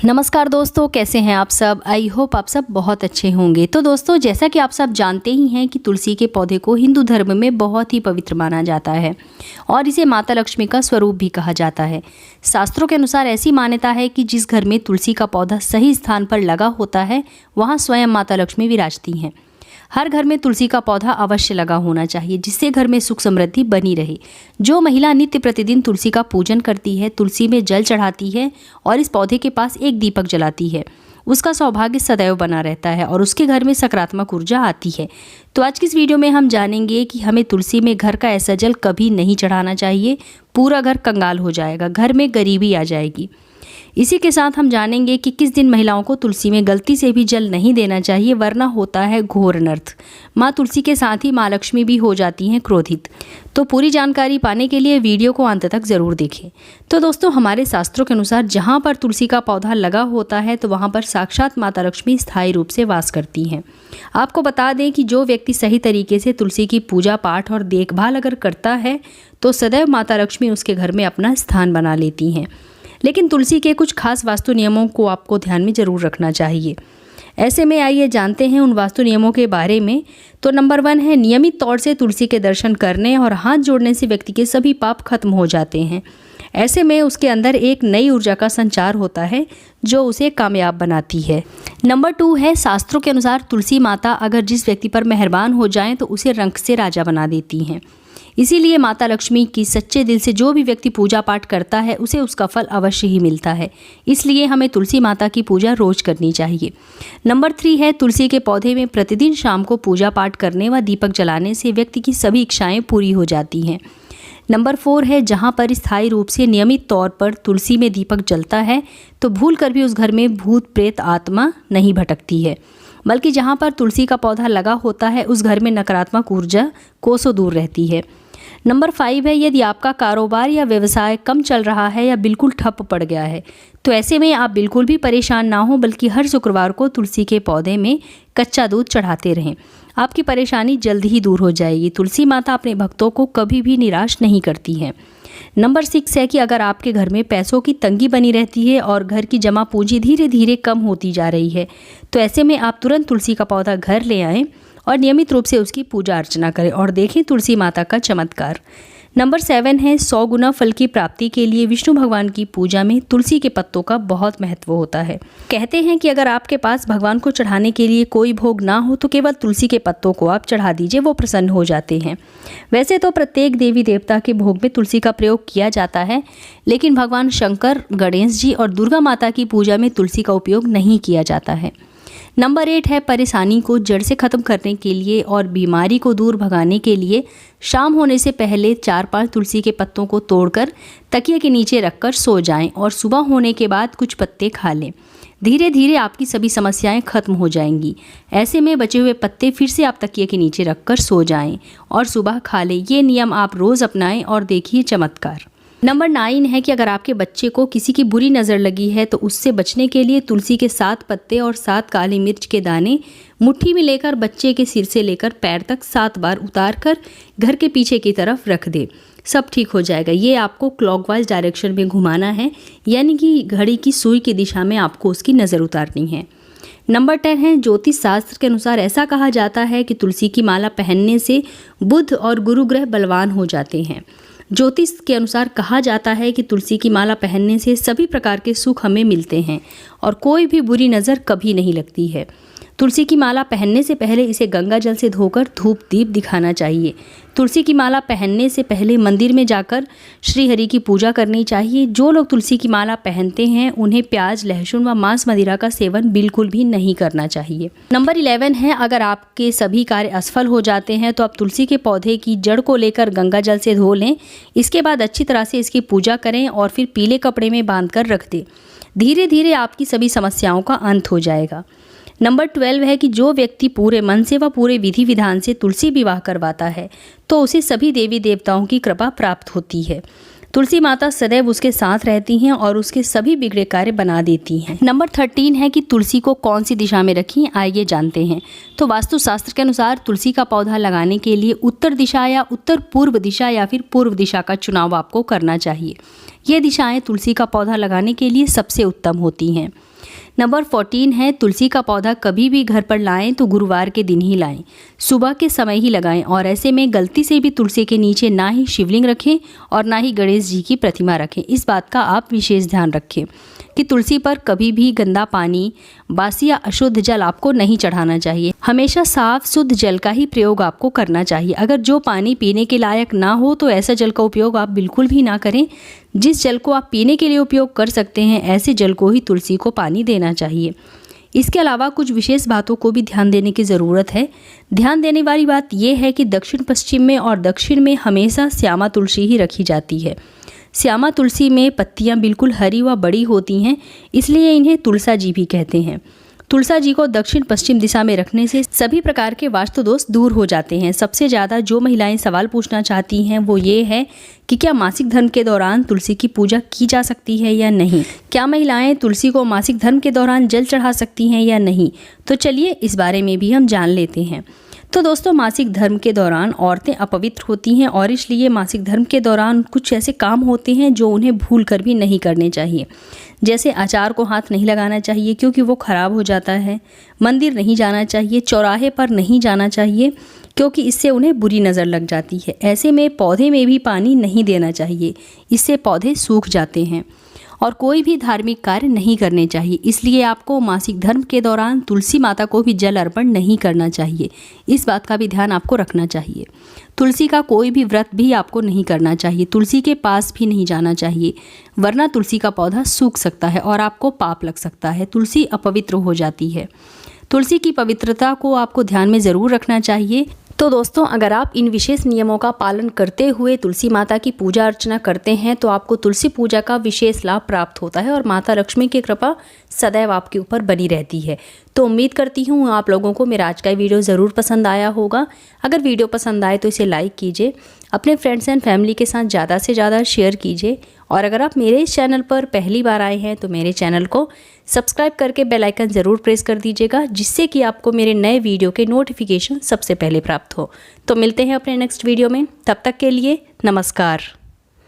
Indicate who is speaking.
Speaker 1: नमस्कार दोस्तों, कैसे हैं आप सब। आई होप आप सब बहुत अच्छे होंगे। तो दोस्तों, जैसा कि आप सब जानते ही हैं कि तुलसी के पौधे को हिंदू धर्म में बहुत ही पवित्र माना जाता है और इसे माता लक्ष्मी का स्वरूप भी कहा जाता है। शास्त्रों के अनुसार ऐसी मान्यता है कि जिस घर में तुलसी का पौधा सही स्थान पर लगा होता है वहाँ स्वयं माता लक्ष्मी विराजती हैं। हर घर में तुलसी का पौधा अवश्य लगा होना चाहिए, जिससे घर में सुख समृद्धि बनी रहे। जो महिला नित्य प्रतिदिन तुलसी का पूजन करती है, तुलसी में जल चढ़ाती है और इस पौधे के पास एक दीपक जलाती है, उसका सौभाग्य सदैव बना रहता है और उसके घर में सकारात्मक ऊर्जा आती है। तो आज की इस वीडियो में हम जानेंगे कि हमें तुलसी में घर का ऐसा जल कभी नहीं चढ़ाना चाहिए। पूरा घर कंगाल हो जाएगा, घर में गरीबी आ जाएगी। इसी के साथ हम जानेंगे कि किस दिन महिलाओं को तुलसी में गलती से भी जल नहीं देना चाहिए, वरना होता है घोर अनर्थ। माँ तुलसी के साथ ही माँ लक्ष्मी भी हो जाती हैं क्रोधित। तो पूरी जानकारी पाने के लिए वीडियो को अंत तक ज़रूर देखें। तो दोस्तों, हमारे शास्त्रों के अनुसार जहाँ पर तुलसी का पौधा लगा होता है तो वहाँ पर साक्षात माता लक्ष्मी स्थायी रूप से वास करती हैं। आपको बता दें कि जो व्यक्ति सही तरीके से तुलसी की पूजा पाठ और देखभाल अगर करता है तो सदैव माता लक्ष्मी उसके घर में अपना स्थान बना लेती हैं। लेकिन तुलसी के कुछ खास वास्तु नियमों को आपको ध्यान में ज़रूर रखना चाहिए। ऐसे में आइए जानते हैं उन वास्तु नियमों के बारे में। तो नंबर 1 है, नियमित तौर से तुलसी के दर्शन करने और हाथ जोड़ने से व्यक्ति के सभी पाप खत्म हो जाते हैं। ऐसे में उसके अंदर एक नई ऊर्जा का संचार होता है जो उसे कामयाब बनाती है। नंबर 2 है, शास्त्रों के अनुसार तुलसी माता अगर जिस व्यक्ति पर मेहरबान हो जाएं तो उसे रंक से राजा बना देती हैं। इसीलिए माता लक्ष्मी की सच्चे दिल से जो भी व्यक्ति पूजा पाठ करता है उसे उसका फल अवश्य ही मिलता है। इसलिए हमें तुलसी माता की पूजा रोज करनी चाहिए। नंबर 3 है, तुलसी के पौधे में प्रतिदिन शाम को पूजा पाठ करने व दीपक जलाने से व्यक्ति की सभी इच्छाएं पूरी हो जाती हैं। नंबर 4 है, जहाँ पर स्थायी रूप से नियमित तौर पर तुलसी में दीपक जलता है तो भूल कर भी उस घर में भूत प्रेत आत्मा नहीं भटकती है, बल्कि जहाँ पर तुलसी का पौधा लगा होता है उस घर में नकारात्मक ऊर्जा कोसों दूर रहती है। नंबर 5 है, यदि आपका कारोबार या व्यवसाय कम चल रहा है या बिल्कुल ठप पड़ गया है तो ऐसे में आप बिल्कुल भी परेशान ना हो, बल्कि हर शुक्रवार को तुलसी के पौधे में कच्चा दूध चढ़ाते रहें। आपकी परेशानी जल्द ही दूर हो जाएगी। तुलसी माता अपने भक्तों को कभी भी निराश नहीं करती हैं। नंबर 6 है कि अगर आपके घर में पैसों की तंगी बनी रहती है और घर की जमा पूंजी धीरे धीरे कम होती जा रही है तो ऐसे में आप तुरंत तुलसी का पौधा घर ले आएँ और नियमित रूप से उसकी पूजा अर्चना करें और देखें तुलसी माता का चमत्कार। नंबर 7 है, 100 गुना फल की प्राप्ति के लिए विष्णु भगवान की पूजा में तुलसी के पत्तों का बहुत महत्व होता है। कहते हैं कि अगर आपके पास भगवान को चढ़ाने के लिए कोई भोग ना हो तो केवल तुलसी के पत्तों को आप चढ़ा दीजिए, वो प्रसन्न हो जाते हैं। वैसे तो प्रत्येक देवी देवता के भोग में तुलसी का प्रयोग किया जाता है, लेकिन भगवान शंकर, गणेश जी और दुर्गा माता की पूजा में तुलसी का उपयोग नहीं किया जाता है। नंबर 8 है, परेशानी को जड़ से ख़त्म करने के लिए और बीमारी को दूर भगाने के लिए शाम होने से पहले 4-5 तुलसी के पत्तों को तोड़कर तकिए के नीचे रखकर सो जाएं और सुबह होने के बाद कुछ पत्ते खा लें। धीरे धीरे आपकी सभी समस्याएं खत्म हो जाएंगी। ऐसे में बचे हुए पत्ते फिर से आप तकिए के नीचे रखकर सो जाएं और सुबह खा लें। ये नियम आप रोज़ अपनाएं और देखिए चमत्कार। नंबर 9 है कि अगर आपके बच्चे को किसी की बुरी नज़र लगी है तो उससे बचने के लिए तुलसी के 7 पत्ते और 7 काली मिर्च के दाने मुट्ठी में लेकर बच्चे के सिर से लेकर पैर तक 7 बार उतार कर घर के पीछे की तरफ रख दे। सब ठीक हो जाएगा। ये आपको क्लॉकवाइज डायरेक्शन में घुमाना है, यानी कि घड़ी की सुई की दिशा में आपको उसकी नज़र उतारनी है। नंबर 10 है, ज्योतिष शास्त्र के अनुसार ऐसा कहा जाता है कि तुलसी की माला पहनने से बुध और गुरु ग्रह बलवान हो जाते हैं। ज्योतिष के अनुसार कहा जाता है कि तुलसी की माला पहनने से सभी प्रकार के सुख हमें मिलते हैं और कोई भी बुरी नज़र कभी नहीं लगती है। तुलसी की माला पहनने से पहले इसे गंगा जल से धोकर धूप दीप दिखाना चाहिए। तुलसी की माला पहनने से पहले मंदिर में जाकर श्री हरि की पूजा करनी चाहिए। जो लोग तुलसी की माला पहनते हैं उन्हें प्याज, लहसुन व मांस मदिरा का सेवन बिल्कुल भी नहीं करना चाहिए। नंबर 11 है, अगर आपके सभी कार्य असफल हो जाते हैं तो आप तुलसी के पौधे की जड़ को लेकर गंगा जल से धो लें। इसके बाद अच्छी तरह से इसकी पूजा करें और फिर पीले कपड़े में बांध कर रख दें। धीरे धीरे आपकी सभी समस्याओं का अंत हो जाएगा। नंबर 12 है कि जो व्यक्ति पूरे मन से व पूरे विधि विधान से तुलसी विवाह करवाता है तो उसे सभी देवी देवताओं की कृपा प्राप्त होती है। तुलसी माता सदैव उसके साथ रहती हैं और उसके सभी बिगड़े कार्य बना देती हैं। नंबर 13 है कि तुलसी को कौन सी दिशा में रखें, आइए जानते हैं। तो वास्तुशास्त्र के अनुसार तुलसी का पौधा लगाने के लिए उत्तर दिशा या उत्तर पूर्व दिशा या फिर पूर्व दिशा का चुनाव आपको करना चाहिए। ये दिशाएं तुलसी का पौधा लगाने के लिए सबसे उत्तम होती हैं। नंबर 14 है, तुलसी का पौधा कभी भी घर पर लाएं तो गुरुवार के दिन ही लाएं, सुबह के समय ही लगाएं और ऐसे में गलती से भी तुलसी के नीचे ना ही शिवलिंग रखें और ना ही गणेश जी की प्रतिमा रखें। इस बात का आप विशेष ध्यान रखें कि तुलसी पर कभी भी गंदा पानी, बासी या अशुद्ध जल आपको नहीं चढ़ाना चाहिए। हमेशा साफ शुद्ध जल का ही प्रयोग आपको करना चाहिए। अगर जो पानी पीने के लायक ना हो तो ऐसा जल का उपयोग आप बिल्कुल भी ना करें। जिस जल को आप पीने के लिए उपयोग कर सकते हैं, ऐसे जल को ही तुलसी को पानी देना चाहिए। इसके अलावा कुछ विशेष बातों को भी ध्यान देने की ज़रूरत है। ध्यान देने वाली बात यह है कि दक्षिण पश्चिम में और दक्षिण में हमेशा श्यामा तुलसी ही रखी जाती है। श्यामा तुलसी में पत्तियां बिल्कुल हरी व बड़ी होती हैं, इसलिए इन्हें तुलसा जी भी कहते हैं। तुलसा जी को दक्षिण पश्चिम दिशा में रखने से सभी प्रकार के वास्तु दोष दूर हो जाते हैं। सबसे ज़्यादा जो महिलाएं सवाल पूछना चाहती हैं वो ये है कि क्या मासिक धर्म के दौरान तुलसी की पूजा की जा सकती है या नहीं, क्या महिलाएं तुलसी को मासिक धर्म के दौरान जल चढ़ा सकती हैं या नहीं। तो चलिए इस बारे में भी हम जान लेते हैं। तो दोस्तों, मासिक धर्म के दौरान औरतें अपवित्र होती हैं और इसलिए मासिक धर्म के दौरान कुछ ऐसे काम होते हैं जो उन्हें भूल कर भी नहीं करने चाहिए। जैसे अचार को हाथ नहीं लगाना चाहिए क्योंकि वो खराब हो जाता है, मंदिर नहीं जाना चाहिए, चौराहे पर नहीं जाना चाहिए क्योंकि इससे उन्हें बुरी नज़र लग जाती है। ऐसे में पौधे में भी पानी नहीं देना चाहिए, इससे पौधे सूख जाते हैं। और कोई भी धार्मिक कार्य नहीं करने चाहिए। इसलिए आपको मासिक धर्म के दौरान तुलसी माता को भी जल अर्पण नहीं करना चाहिए। इस बात का भी ध्यान आपको रखना चाहिए। तुलसी का कोई भी व्रत भी आपको नहीं करना चाहिए, तुलसी के पास भी नहीं जाना चाहिए, वरना तुलसी का पौधा सूख सकता है और आपको पाप लग सकता है। तुलसी अपवित्र हो जाती है। तुलसी की पवित्रता को आपको ध्यान में ज़रूर रखना चाहिए। तो दोस्तों, अगर आप इन विशेष नियमों का पालन करते हुए तुलसी माता की पूजा अर्चना करते हैं तो आपको तुलसी पूजा का विशेष लाभ प्राप्त होता है और माता लक्ष्मी की कृपा सदैव आपके ऊपर बनी रहती है। तो उम्मीद करती हूँ आप लोगों को मेरा आज का वीडियो ज़रूर पसंद आया होगा। अगर वीडियो पसंद आए तो इसे लाइक कीजिए, अपने फ्रेंड्स एंड फैमिली के साथ ज़्यादा से ज़्यादा शेयर कीजिए और अगर आप मेरे इस चैनल पर पहली बार आए हैं तो मेरे चैनल को सब्सक्राइब करके बेल आइकन ज़रूर प्रेस कर दीजिएगा, जिससे कि आपको मेरे नए वीडियो के नोटिफिकेशन सबसे पहले प्राप्त हो। तो मिलते हैं अपने नेक्स्ट वीडियो में, तब तक के लिए नमस्कार।